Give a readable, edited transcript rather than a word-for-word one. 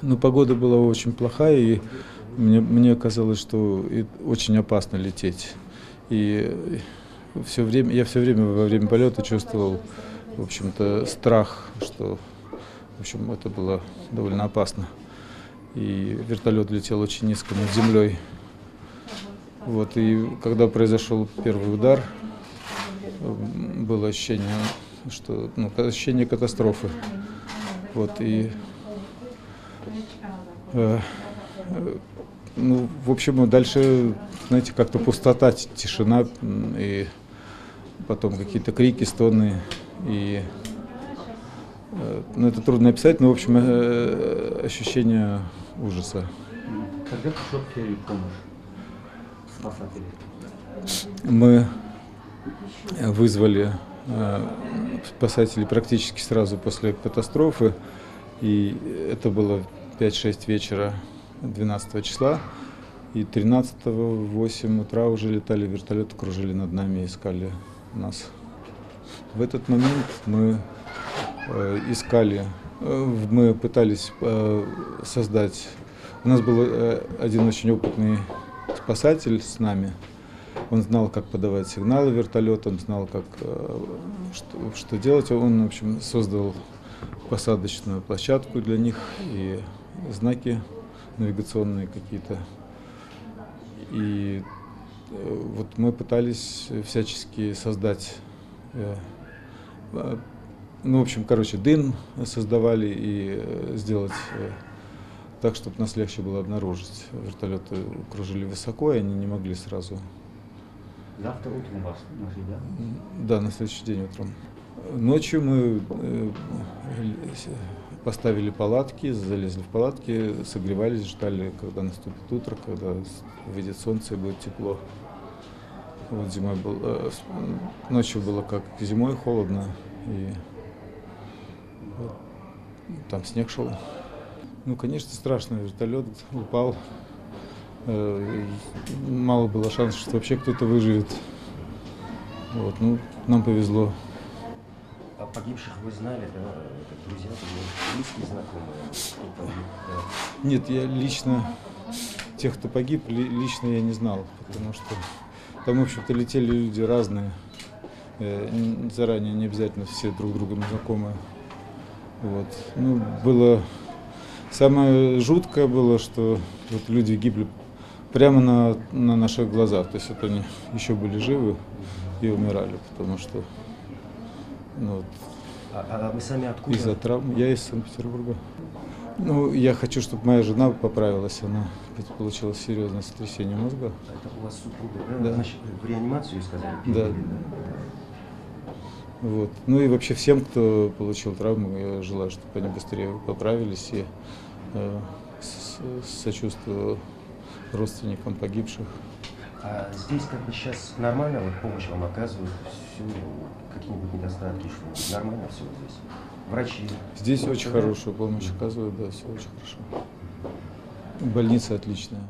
Ну, погода была очень плохая, и мне казалось, что очень опасно лететь. И я все время во время полета чувствовал, в общем-то, страх, что, в общем, это было довольно опасно. И вертолет летел очень низко над землей. Вот, и когда произошел первый удар, было ощущение, ощущение катастрофы. Вот, и в общем, дальше, знаете, как-то пустота, тишина, и потом какие-то крики, стоны, и это трудно описать, но, в общем, ощущение ужаса. Когда пришел первый помощь спасателей? Мы вызвали спасателей практически сразу после катастрофы, и это было 5-6 вечера 12 числа, и 13-го в 8 утра уже летали вертолеты, кружили над нами и искали нас. В этот момент мы мы пытались создать. У нас был один очень опытный спасатель с нами. Он знал, как подавать сигналы вертолета, он знал, что делать. Он, в общем, создал посадочную площадку для них и знаки навигационные какие-то. И вот мы пытались всячески создать, дым создавали и сделать так, чтобы нас легче было обнаружить. Вертолеты кружили высоко, и они не могли сразу. Завтра утром вас нашли, да? Да, на следующий день утром. Ночью мы поставили палатки, залезли в палатки, согревались, ждали, когда наступит утро, когда выйдет солнце и будет тепло. Вот ночью было как зимой холодно, и вот, там снег шел. Ну, конечно, страшно, вертолет упал. Мало было шансов, что вообще кто-то выживет. Вот, нам повезло. А погибших вы знали, да? Это друзья, близкие, знакомые? Кто погиб, да? Нет, я лично, тех, кто погиб, лично я не знал, потому что там, в общем-то, летели люди разные. Заранее не обязательно все друг другом знакомые. Вот. Было самое жуткое было, что вот люди гибли прямо на наших глазах. То есть вот они еще были живы и умирали, потому что А вы сами откуда? Из-за травм. Я из Санкт-Петербурга. Я хочу, чтобы моя жена поправилась. Она получила серьезное сотрясение мозга. Это у вас супруга, да? Да. Значит, в реанимацию сказали? Да. Вот. И вообще всем, кто получил травму, я желаю, чтобы они быстрее поправились, и сочувствую родственникам погибших. А здесь сейчас нормально, помощь вам оказывают, какие-нибудь недостатки, что нормально все здесь? Врачи? Здесь очень хорошую помощь оказывают, да, все очень хорошо. Больница отличная.